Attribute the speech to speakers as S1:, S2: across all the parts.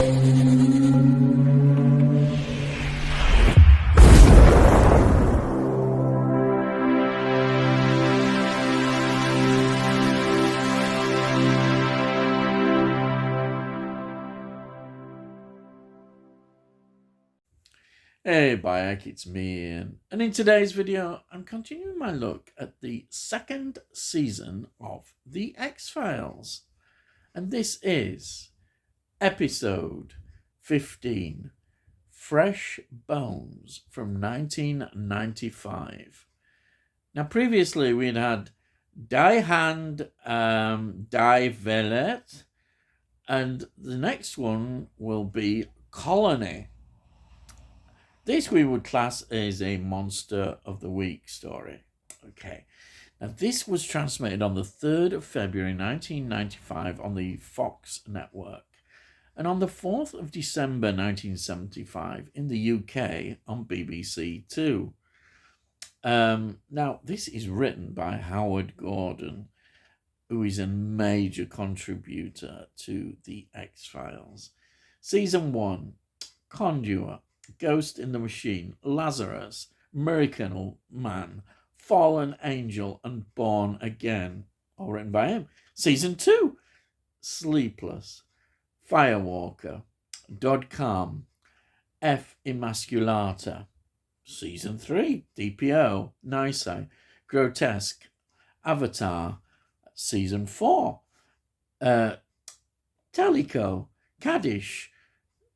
S1: Hey Bayek, it's me Ian, and in today's video I'm continuing my look at the second season of The X-Files, and this is episode 15, Fresh Bones from 1995. Now previously we'd had Die Hand, Die Velet, and the next one will be Colony. This we would class as a Monster of the Week story. Okay. Now, this was transmitted on the 3rd of February 1995 on the Fox network, and on the 4th of December 1975 in the UK on BBC Two. Now, this is written by Howard Gordon, who is a major contributor to The X-Files. Season 1, Conduit, Ghost in the Machine, Lazarus, Miracle Man, Fallen Angel, and Born Again, all written by him. Season 2, Sleepless, Firewalker, Dodcom, F. Immaculata. Season 3, DPO, Nisei, Grotesque, Avatar. Season 4, Talico, Kaddish,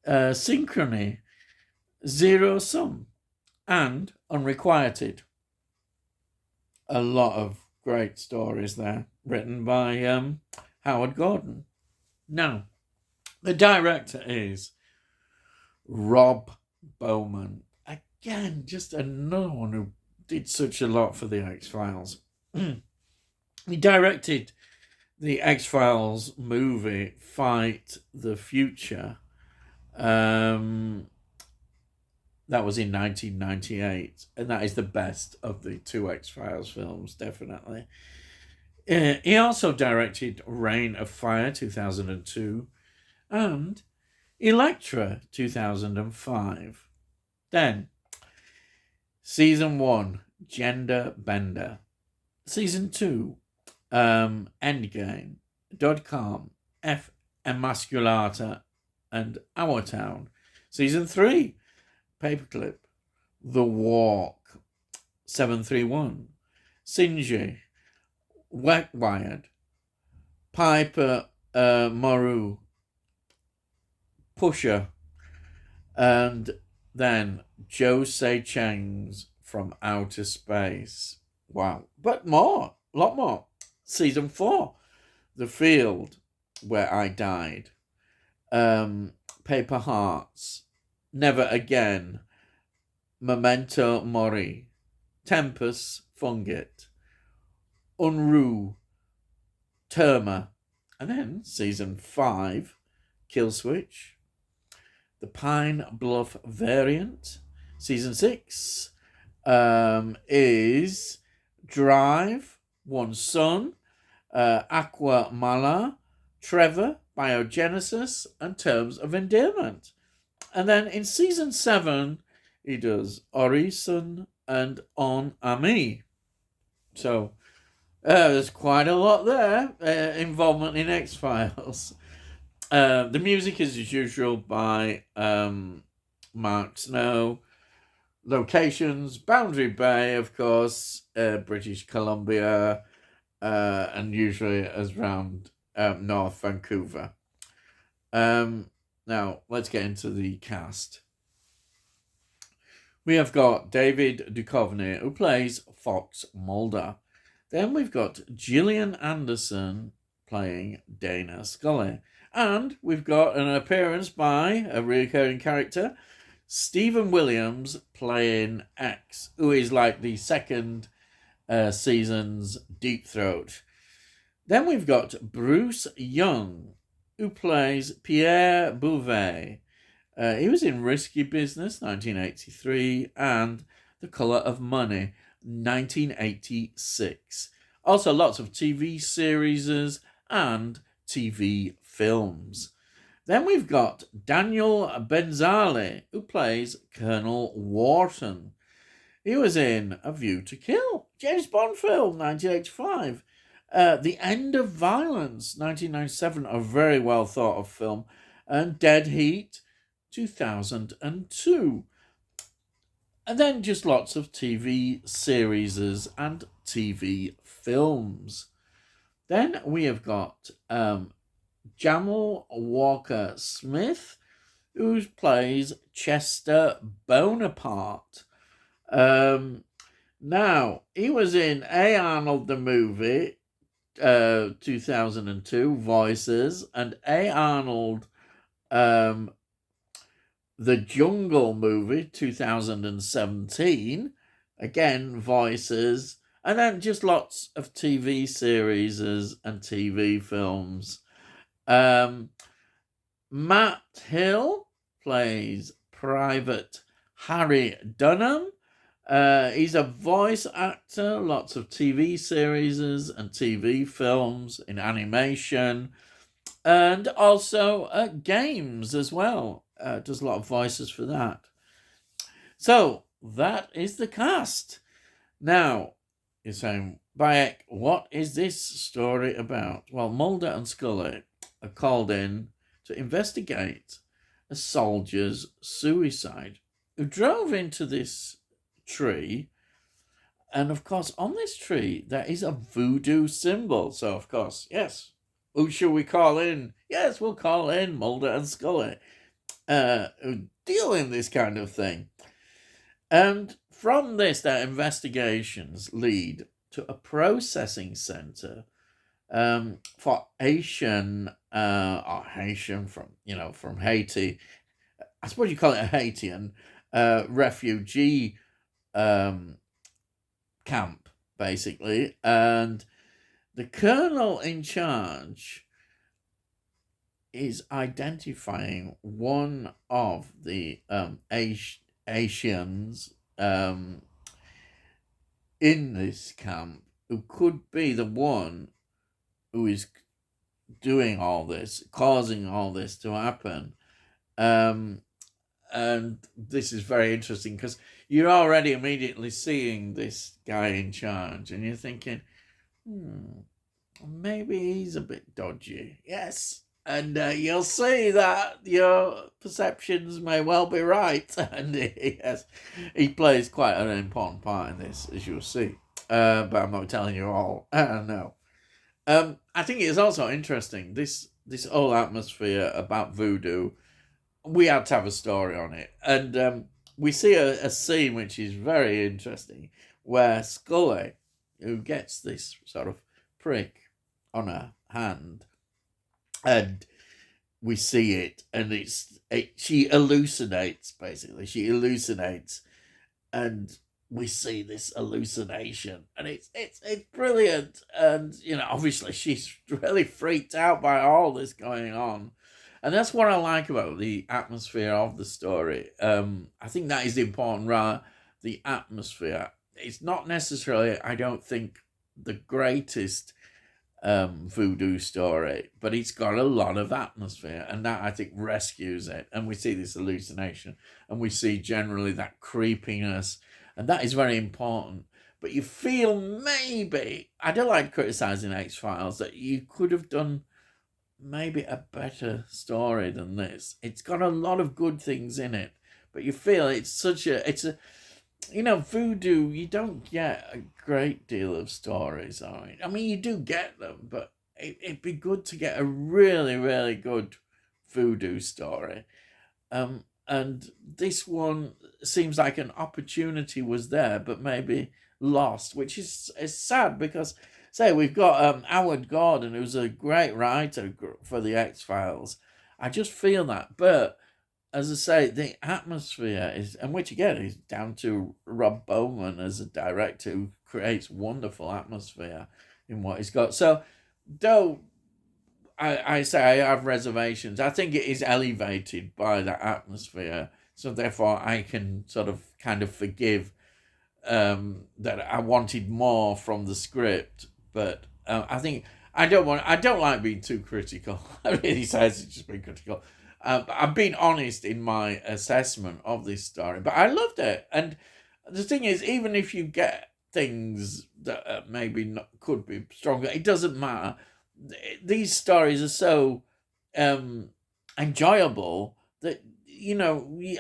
S1: Synchrony, Zero Sum, and Unrequited. A lot of great stories there, written by Howard Gordon. Now, the director is Rob Bowman. Again, just another one who did such a lot for the X-Files. He directed the X-Files movie Fight the Future. That was in 1998, and that is the best of the two X-Files films, definitely. He also directed Reign of Fire 2002 and Elektra 2005. Then, Season 1, Gender Bender. Season 2, Endgame, Dodcom, F. Emasculata, and Our Town. Season 3, Paperclip, The Walk, 731, Sinji, Wired, Piper Moru, Pusher, and then Jose Chang's From Outer Space. Wow. But more, a lot more. Season 4, The Field, Where I Died, Paper Hearts, Never Again, Memento Mori, Tempest Fungit, Unruh, Terma, and then Season 5, Kill Switch, The Pine Bluff Variant. Season 6 is Drive, One Son, Aqua Mala, Trevor, Biogenesis, and Terms of Endearment. And then in Season 7, he does Orison and On Ami. So there's quite a lot there, involvement in X-Files. The music is, as usual, by Mark Snow. Locations, Boundary Bay, of course, British Columbia, and usually as around North Vancouver. Now, let's get into the cast. We have got David Duchovny, who plays Fox Mulder. Then we've got Gillian Anderson playing Dana Scully. And we've got an appearance by a recurring character, Stephen Williams, playing X, who is like the second season's Deep Throat. Then we've got Bruce Young, who plays Pierre Bouvet. He was in Risky Business, 1983, and The Colour of Money, 1986. Also lots of TV series and TV films. Then we've got Daniel Benzali, who plays Colonel Wharton. He was in A View to Kill, James Bond film, 1985. The End of Violence, 1997, a very well thought of film. And Dead Heat, 2002. And then just lots of TV series and TV films. Then we have got Jamal Walker Smith, who plays Chester Bonaparte. Now, he was in A. Arnold the movie, 2002, Voices, and A. Arnold, the Jungle movie, 2017, again, Voices, and then just lots of TV series and TV films. Matt Hill plays Private Harry Dunham. He's a voice actor, lots of TV series and TV films in animation, and also games as well. Does a lot of voices for that. So that is the cast. Now, you're saying, Bayek, what is this story about? Well, Mulder and Scully are called in to investigate a soldier's suicide who drove into this tree. And of course, on this tree, there is a voodoo symbol. So, of course, yes, who shall we call in? Yes, we'll call in Mulder and Scully, who deal in this kind of thing. And from this, their investigations lead to a processing center for Haitian from Haiti. I suppose you call it a Haitian refugee camp, basically. And the colonel in charge is identifying one of the Asians in this camp who could be the one who is doing all this, causing all this to happen. And this is very interesting because you're already immediately seeing this guy in charge and you're thinking, maybe he's a bit dodgy. Yes. And you'll see that your perceptions may well be right. And he plays quite an important part in this, as you'll see. But I'm not telling you all. No. I think it's also interesting, this whole atmosphere about voodoo. We had to have a story on it. And we see a scene which is very interesting, where Scully, who gets this sort of prick on her hand, and we see it, and she hallucinates, basically. She hallucinates, and we see this hallucination, and it's brilliant. And obviously she's really freaked out by all this going on, and that's what I like about the atmosphere of the story. I think that is the important, rather, the atmosphere. It's not necessarily, I don't think, the greatest voodoo story, but it's got a lot of atmosphere, and that, I think, rescues it. And we see this hallucination, and we see generally that creepiness, and that is very important. But you feel maybe, I don't like criticizing X-Files, that you could have done maybe a better story than this. It's got a lot of good things in it, but you feel it's a voodoo, you don't get a great deal of stories on it. I mean, you do get them, but it'd be good to get a really, really good voodoo story. And this one seems like an opportunity was there, but maybe lost, which is sad because, say, we've got Howard Gordon, who's a great writer for the X-Files. I just feel that, but as I say, the atmosphere is, and which again is down to Rob Bowman as a director who creates wonderful atmosphere in what he's got. So, though I say I have reservations, I think it is elevated by that atmosphere. So therefore, I can sort of kind of forgive that I wanted more from the script, but I think I don't like being too critical. I really say it's just being critical. I'm being honest in my assessment of this story, but I loved it. And the thing is, even if you get things that maybe not, could be stronger, it doesn't matter. These stories are so enjoyable that,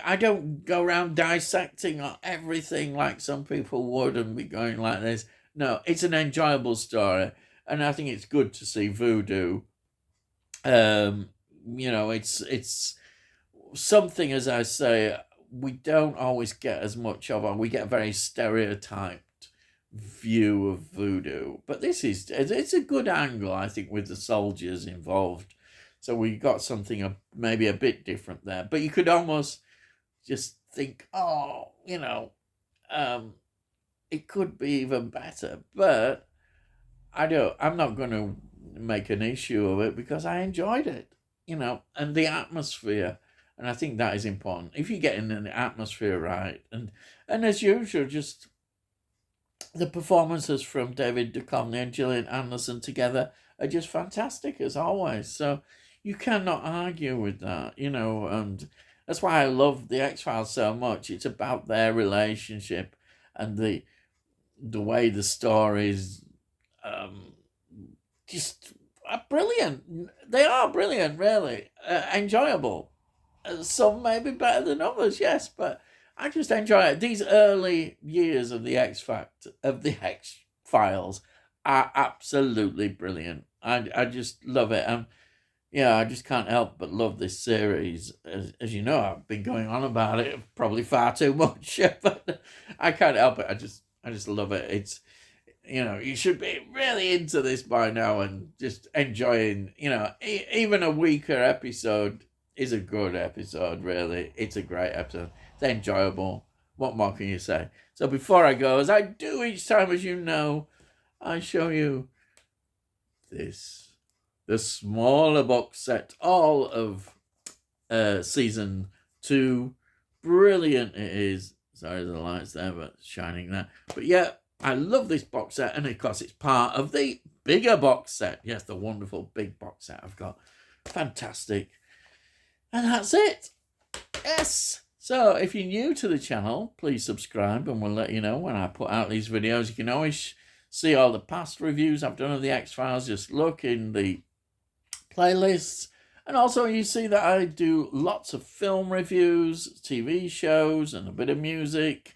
S1: I don't go around dissecting everything like some people would and be going like this. No, it's an enjoyable story, and I think it's good to see voodoo. It's something, as I say, we don't always get as much of, or we get a very stereotyped view of voodoo. But it's a good angle, I think, with the soldiers involved. So we got something maybe a bit different there. But you could almost just think, oh, it could be even better. But I'm not going to make an issue of it because I enjoyed it, and the atmosphere. And I think that is important. If you get in the atmosphere right, and as usual, just the performances from David Duchovny and Gillian Anderson together are just fantastic as always. So you cannot argue with that, and that's why I love the X-Files so much. It's about their relationship and the way the stories just are brilliant. They are brilliant, really. Enjoyable. Some may be better than others, yes, but I just enjoy it. These early years of the X-Files are absolutely brilliant. I just love it. Yeah, I just can't help but love this series. As you know, I've been going on about it probably far too much, but I can't help it. I just love it. It's, you should be really into this by now and just enjoying, even a weaker episode is a good episode, really. It's a great episode. It's enjoyable. What more can you say? So before I go, as I do each time, as you know, I show you this. The smaller box set, all of season 2. Brilliant it is. Sorry, the light's there, but it's shining there. But yeah, I love this box set, and of course it's part of the bigger box set. Yes, the wonderful big box set I've got. Fantastic. And that's it. Yes. So if you're new to the channel, please subscribe, and we'll let you know when I put out these videos. You can always see all the past reviews I've done of the X-Files. Just look in the playlists. And also you see that I do lots of film reviews, TV shows, and a bit of music.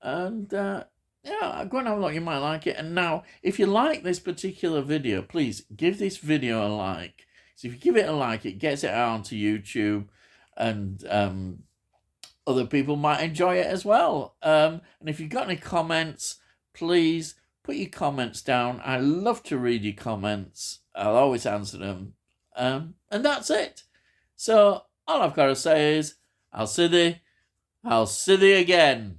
S1: And go and have a look. You might like it. And now, if you like this particular video, please give this video a like. So if you give it a like, it gets it out onto YouTube, and other people might enjoy it as well. And if you've got any comments, please put your comments down. I love to read your comments. I'll always answer them. And that's it. So all I've got to say is, I'll see thee again.